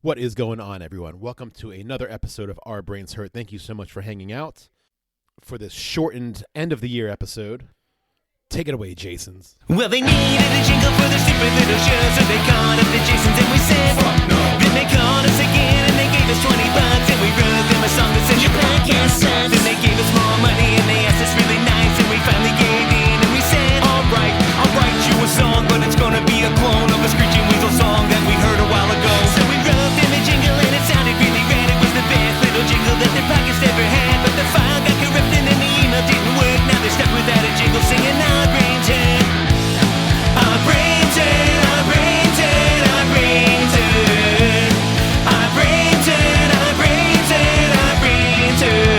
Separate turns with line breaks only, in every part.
What is going on, everyone? Welcome to another episode of Our Brains Hurt. Thank you so much for hanging out for this shortened end of the year episode. Take it away, Jasons.
Well, they needed a jingle for their stupid little show, so they called up the Jasons and we said, fuck no. Then they called us again and they gave us $20 and we wrote them a song that said, your podcast sucks. Then they gave us more money and they asked us really nice and we finally gave in and we said, alright, I'll write you a song, but it's gonna be a clone of a Screeching Weasel song that we heard a while ago. So we wrote them a jingle and it sounded really rad. It was the best little jingle that their podcast ever had, but the file got corrupted and the email didn't work. Now they're stuck without a jingle singing Our Brains Hurt. Our brains hurt, our brains hurt, our brains hurt. Our brains hurt, our brains hurt, our brains hurt.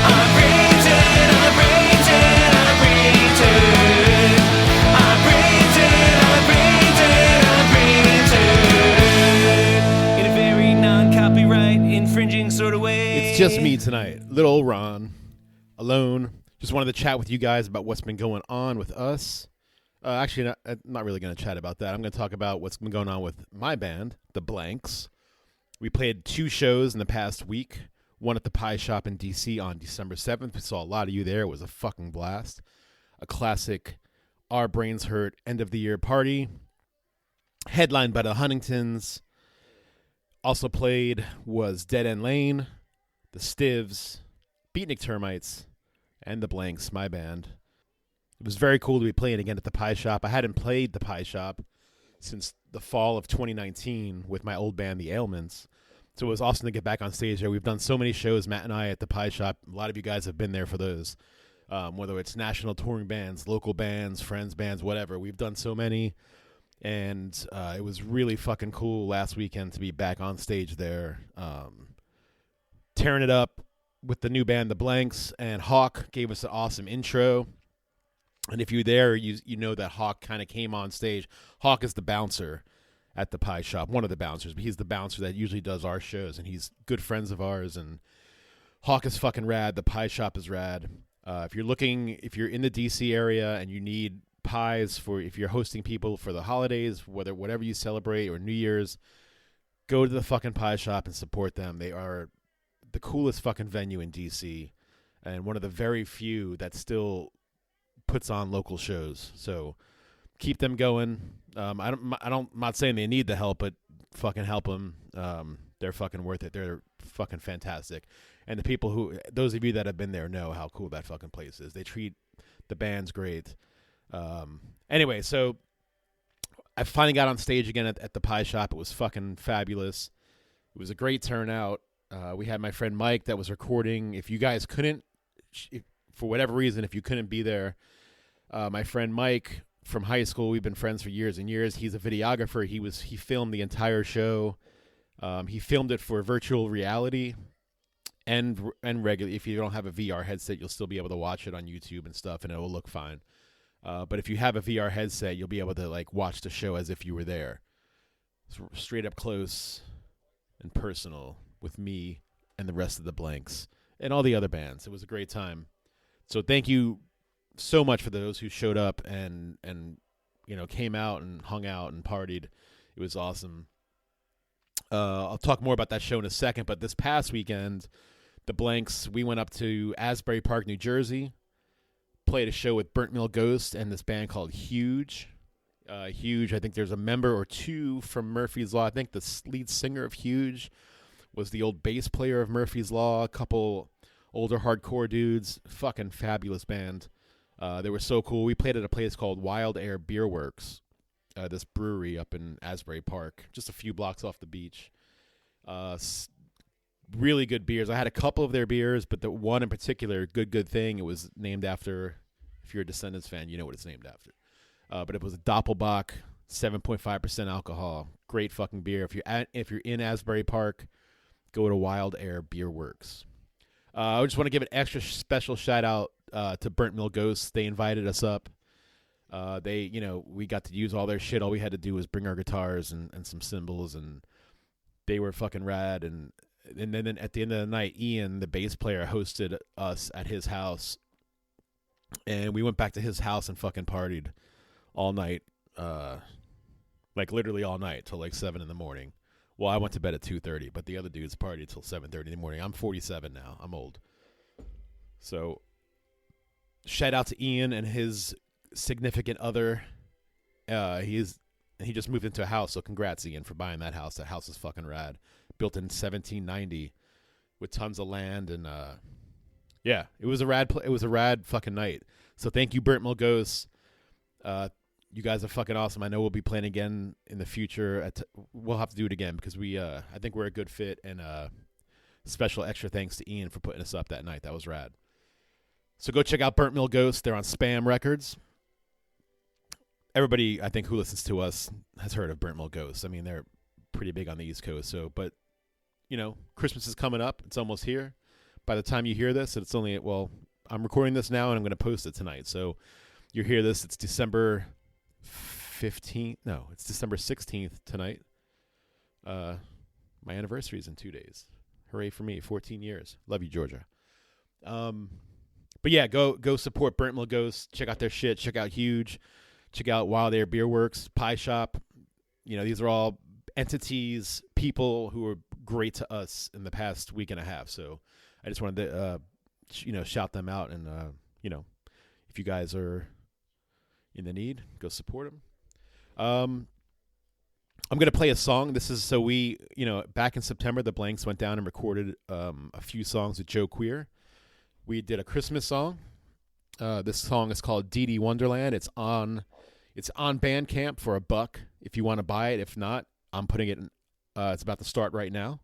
Our brains hurt, our brains hurt, our brains hurt. Our brains hurt, our brains hurt, our brains hurt. In a very non-copyright infringing sort of way.
It's just me tonight, little old Ron, alone. Just wanted to chat with you guys about what's been going on with us. Actually, not really going to chat about that. I'm going to talk about what's been going on with my band, The Blanks. We played 2 shows in the past week. One at the Pie Shop in D.C. on December 7th. We saw a lot of you there. It was a fucking blast. A classic Our Brains Hurt end-of-the-year party. Headlined by the Huntingtons. Also played was Dead End Lane, The Stivs, Beatnik Termites, and The Blanks, my band. It was very cool to be playing again at the Pie Shop. I hadn't played the Pie Shop since the fall of 2019 with my old band, The Ailments. So it was awesome to get back on stage there. We've done so many shows, Matt and I, at the Pie Shop. A lot of you guys have been there for those. Whether it's national touring bands, local bands, friends bands, whatever. We've done so many. And it was really fucking cool last weekend to be back on stage there. Tearing it up with the new band, The Blanks, and Hawk gave us an awesome intro. And if you're there, you know that Hawk kind of came on stage. Hawk is the bouncer at the Pie Shop, one of the bouncers, but he's the bouncer that usually does our shows, and he's good friends of ours, and Hawk is fucking rad. The Pie Shop is rad. If you're in the DC area and you need pies if you're hosting people for the holidays, whatever you celebrate, or New Year's, go to the fucking Pie Shop and support them. They are the coolest fucking venue in DC, and one of the very few that still puts on local shows. So keep them going. I'm not saying they need the help, but fucking help them. They're fucking worth it. They're fucking fantastic. And those of you that have been there know how cool that fucking place is. They treat the bands great. Anyway, so I finally got on stage again at the Pie Shop. It was fucking fabulous. It was a great turnout. We had my friend Mike that was recording. If you guys couldn't, for whatever reason, if you couldn't be there, my friend Mike from high school, we've been friends for years and years. He's a videographer. He filmed the entire show. He filmed it for virtual reality and regular. If you don't have a VR headset, you'll still be able to watch it on YouTube and stuff, and it will look fine. But if you have a VR headset, you'll be able to watch the show as if you were there, straight up close and personal with me and the rest of the Blanks and all the other bands. It was a great time. So thank you so much for those who showed up and came out and hung out and partied. It was awesome. I'll talk more about that show in a second, but this past weekend, the Blanks, we went up to Asbury Park, New Jersey, played a show with Burnt Mill Ghost and this band called Huge. Huge, I think there's a member or two from Murphy's Law. I think the lead singer of Huge was the old bass player of Murphy's Law, a couple older hardcore dudes. Fucking fabulous band. They were so cool. We played at a place called Wild Air Beer Works, this brewery up in Asbury Park, just a few blocks off the beach. Really good beers. I had a couple of their beers, but the one in particular, Good Thing, it was named after, if you're a Descendants fan, you know what it's named after. But it was a Doppelbock, 7.5% alcohol. Great fucking beer. If you're in Asbury Park, go to Wild Air Beer Works. I just want to give an extra special shout out to Burnt Mill Ghosts. They invited us up. We got to use all their shit. All we had to do was bring our guitars and some cymbals, and they were fucking rad. And then at the end of the night, Ian, the bass player, hosted us at his house, and we went back to his house and fucking partied all night, literally all night till 7 in the morning. Well, I went to bed at 2:30, but the other dudes partied till 7:30 in the morning. I'm 47 now. I'm old. So, shout out to Ian and his significant other. He just moved into a house, so congrats, Ian, for buying that house. That house is fucking rad. Built in 1790 with tons of land, and yeah, it was a rad fucking night. So thank you, Burnt Mill Ghosts. You guys are fucking awesome. I know we'll be playing again in the future. We'll have to do it again because I think we're a good fit, and special extra thanks to Ian for putting us up that night. That was rad. So go check out Burnt Mill Ghosts. They're on Spam Records. Everybody, I think, who listens to us has heard of Burnt Mill Ghosts. I mean, they're pretty big on the East Coast. So, but, Christmas is coming up. It's almost here. By the time you hear this, it's only, I'm recording this now, and I'm going to post it tonight. So you hear this, it's December 15th. No, it's December 16th tonight. My anniversary is in 2 days. Hooray for me, 14 years. Love you, Georgia. But yeah, go support Burnt Mill Ghosts. Check out their shit. Check out Huge. Check out Wild Air Beer Works, Pie Shop. These are all entities, people who are great to us in the past week and a half. So I just wanted to, shout them out. And, if you guys are in the need, go support them. I'm going to play a song. This is back in September, the Blanks went down and recorded a few songs with Joe Queer. We did a Christmas song. This song is called Dee Dee Wonderland. It's on Bandcamp for $1 if you want to buy it. If not, I'm putting it in. It's about to start right now,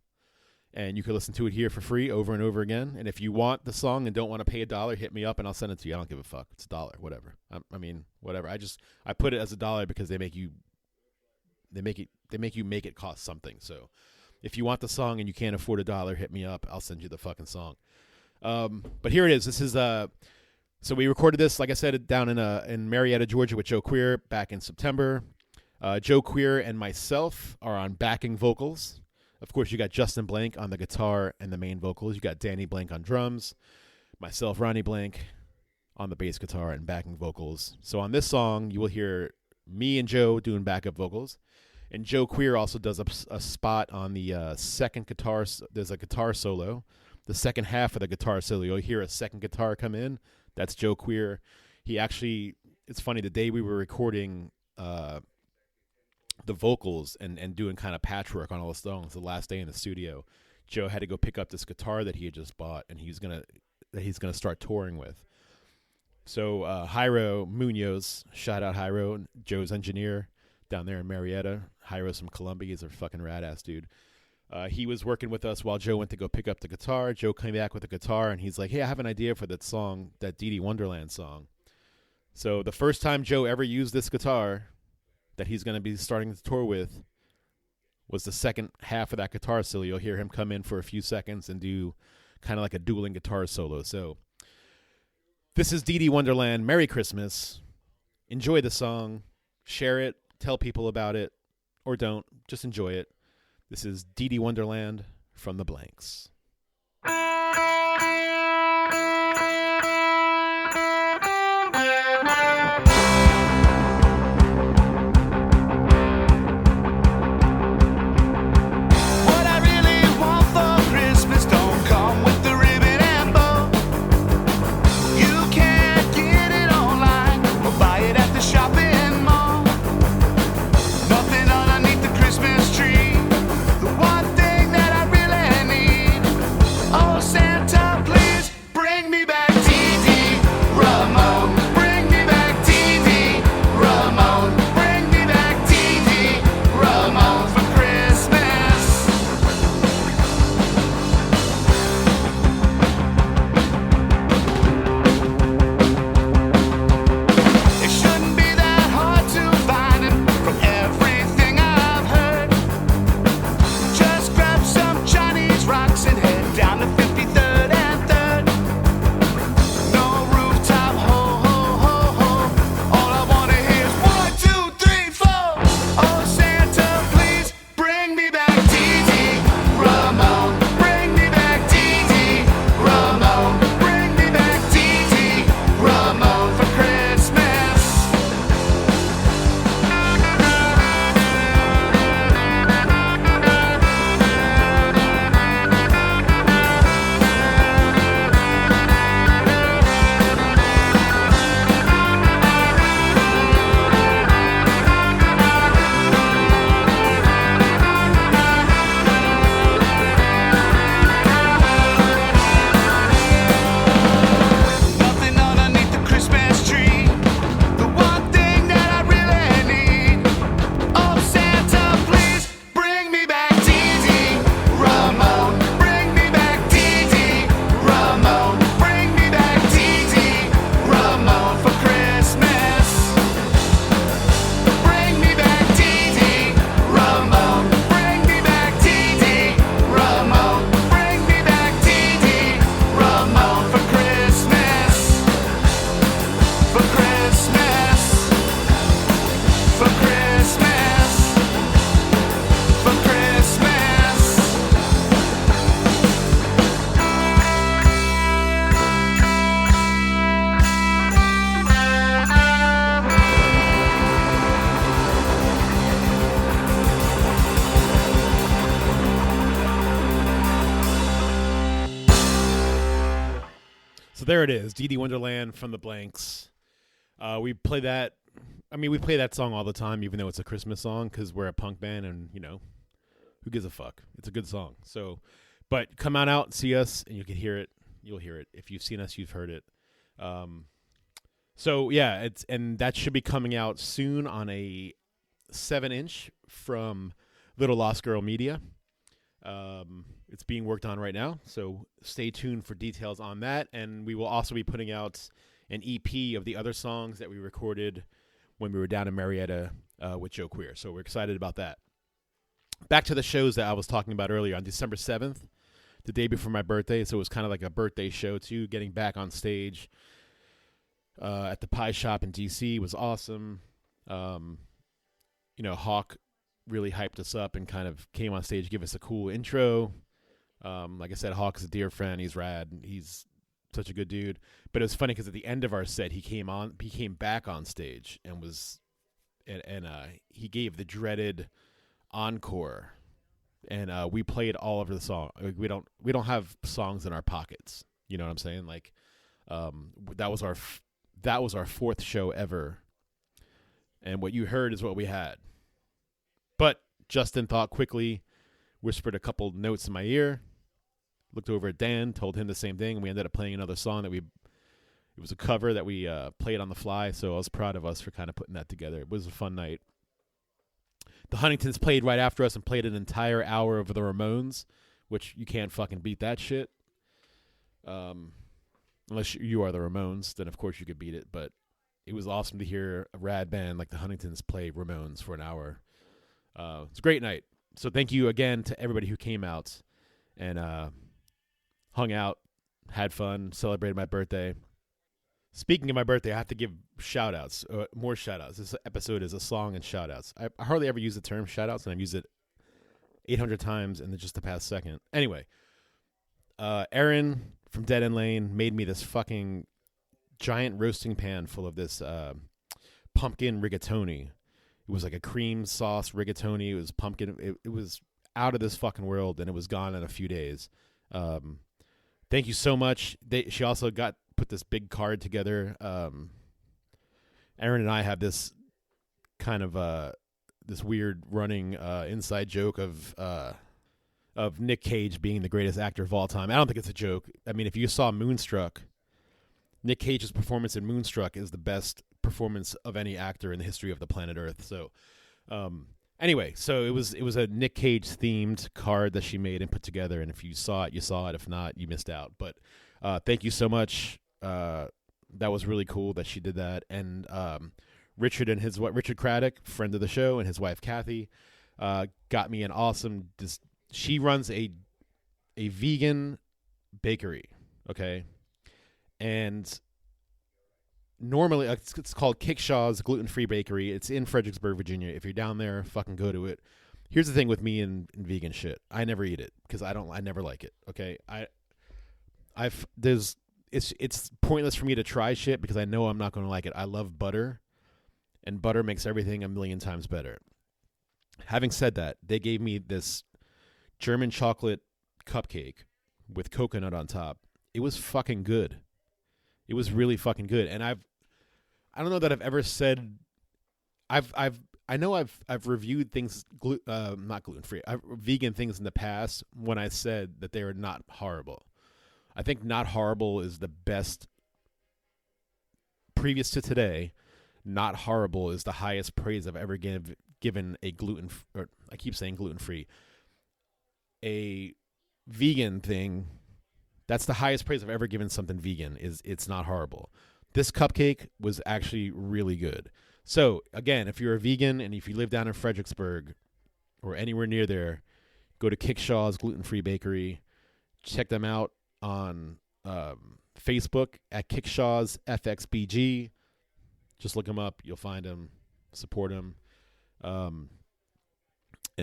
and you can listen to it here for free over and over again. And if you want the song and don't want to pay $1, hit me up and I'll send it to you. I don't give a fuck. It's $1, whatever. I mean, whatever. I put it as $1 because they make you make it cost something. So if you want the song and you can't afford $1, hit me up. I'll send you the fucking song. But here it is. This is so we recorded this, like I said, down in Marietta, Georgia, with Joe Queer back in September. Joe Queer and myself are on backing vocals. Of course, you got Justin Blank on the guitar and the main vocals. You got Danny Blank on drums. Myself, Ronnie Blank, on the bass guitar and backing vocals. So on this song, you will hear me and Joe doing backup vocals. And Joe Queer also does a spot on the second guitar. There's a guitar solo. The second half of the guitar solo, you'll hear a second guitar come in. That's Joe Queer. He actually, it's funny, the day we were recording the vocals and doing kind of patchwork on all the songs, the last day in the studio, Joe had to go pick up this guitar that he had just bought, and he's gonna start touring with. So Jairo Munoz, shout out Jairo, Joe's engineer down there in Marietta. Jairo's from Colombia. He's a fucking rad-ass dude. He was working with us while Joe went to go pick up the guitar. Joe came back with the guitar, and he's like, hey, I have an idea for that song, that Dee Dee Wonderland song. So the first time Joe ever used this guitar that he's going to be starting the tour with was the second half of that guitar solo. You'll hear him come in for a few seconds and do kind of like a dueling guitar solo. So this is Dee Dee Wonderland. Merry Christmas. Enjoy the song. Share it. Tell people about it. Or don't. Just enjoy it. This is Dee Dee Wonderland from the Blanks.
Nothing underneath the Christmas tree. The one thing that I really need
So there it is, Dee Dee Wonderland from the Blanks. We play that. I mean, we play that song all the time, even though it's a Christmas song, because we're a punk band, and who gives a fuck? It's a good song. So, but come on out and see us, and you can hear it. You'll hear it. If you've seen us, you've heard it. So yeah, and that should be coming out soon on a 7-inch from Little Lost Girl Media. It's being worked on right now, so stay tuned for details on that. And we will also be putting out an EP of the other songs that we recorded when we were down in Marietta with Joe Queer. So we're excited about that. Back to the shows that I was talking about earlier. On December 7th, the day before my birthday, so it was kind of like a birthday show too. Getting back on stage at the Pie Shop in DC was awesome. Hawk really hyped us up and kind of came on stage, give us a cool intro. Like I said, Hawk is a dear friend. He's rad. He's such a good dude. But it was funny because at the end of our set, he came back on stage and he gave the dreaded encore. And we played all over the song. Like, we don't have songs in our pockets. You know what I'm saying? Like, that was our fourth show ever. And what you heard is what we had. But Justin thought quickly, whispered a couple notes in my ear, looked over at Dan, told him the same thing. And we ended up playing another song it was a cover that we played on the fly. So I was proud of us for kind of putting that together. It was a fun night. The Huntingtons played right after us and played an entire hour of the Ramones, which you can't fucking beat that shit. Unless you are the Ramones, then of course you could beat it. But it was awesome to hear a rad band like the Huntingtons play Ramones for an hour. It's a great night. So thank you again to everybody who came out and hung out, had fun, celebrated my birthday. Speaking of my birthday, I have to give shout-outs, more shout-outs. This episode is a song and shout-outs. I hardly ever use the term shout-outs, and I've used it 800 times in just the past second. Anyway, Aaron from Dead End Lane made me this fucking giant roasting pan full of this pumpkin rigatoni. It was like a cream sauce rigatoni. It was pumpkin. It was out of this fucking world, and it was gone in a few days. Thank you so much. She also put this big card together. Aaron and I have this kind of this weird running inside joke of Nick Cage being the greatest actor of all time. I don't think it's a joke. I mean, if you saw Moonstruck, Nick Cage's performance in Moonstruck is the best performance of any actor in the history of the planet Earth. So, anyway, so it was a Nick Cage themed card that she made and put together. And if you saw it, you saw it. If not, you missed out. But thank you so much. That was really cool that she did that. And Richard Craddock, friend of the show, and his wife Kathy, got me an awesome. She runs a vegan bakery. Okay. And normally it's called Kickshaw's Gluten-Free Bakery. It's in Fredericksburg, Virginia. If you're down there, fucking go to it. Here's the thing with me and vegan shit. I never eat it because I never like it. Okay. It's pointless for me to try shit because I know I'm not going to like it. I love butter, and butter makes everything a million times better. Having said that, they gave me this German chocolate cupcake with coconut on top. It was fucking good. It was really fucking good. And I don't know that I've ever said I know I've reviewed things not gluten-free, vegan things in the past when I said that they are not horrible. I think not horrible is the best. Previous to today, not horrible is the highest praise I've ever given a I keep saying gluten-free. A vegan thing, that's the highest praise I've ever given something vegan, is it's not horrible. This cupcake was actually really good. So, again, if you're a vegan and if you live down in Fredericksburg or anywhere near there, go to Kickshaw's Gluten-Free Bakery. Check them out on Facebook at Kickshaw's FXBG. Just look them up. You'll find them. Support them. And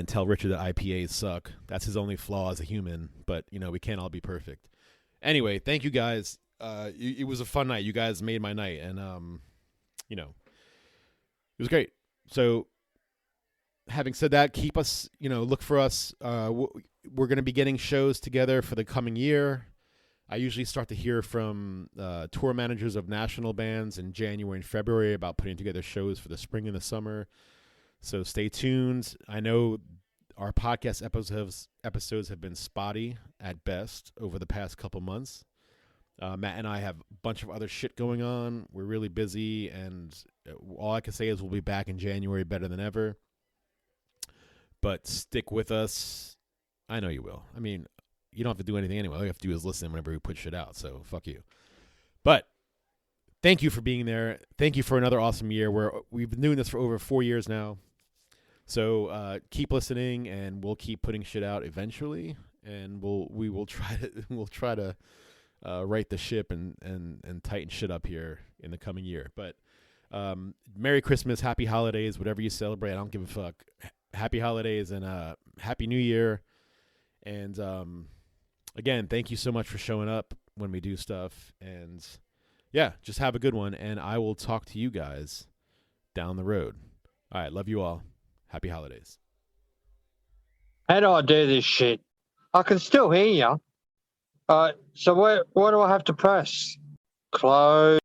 tell Richard that IPAs suck. That's his only flaw as a human. But, we can't all be perfect. Anyway, thank you guys. It was a fun night. You guys made my night. And, it was great. So, having said that, keep us, look for us. We're going to be getting shows together for the coming year. I usually start to hear from tour managers of national bands in January and February about putting together shows for the spring and the summer. So stay tuned. I know our podcast episodes have been spotty at best over the past couple months. Matt and I have a bunch of other shit going on. We're really busy, and all I can say is we'll be back in January better than ever. But stick with us. I know you will. I mean, you don't have to do anything anyway. All you have to do is listen whenever we put shit out, so fuck you. But thank you for being there. Thank you for another awesome year. We've been doing this for over 4 years now. So keep listening, and we'll keep putting shit out eventually, and we will try to right the ship and tighten shit up here in the coming year. But Merry Christmas, Happy Holidays, whatever you celebrate. I don't give a fuck. Happy Holidays and Happy New Year. And again, thank you so much for showing up when we do stuff. And yeah, just have a good one. And I will talk to you guys down the road. All right, love you all. Happy Holidays.
How do I do this shit? I can still hear you. So what do I have to press? Close.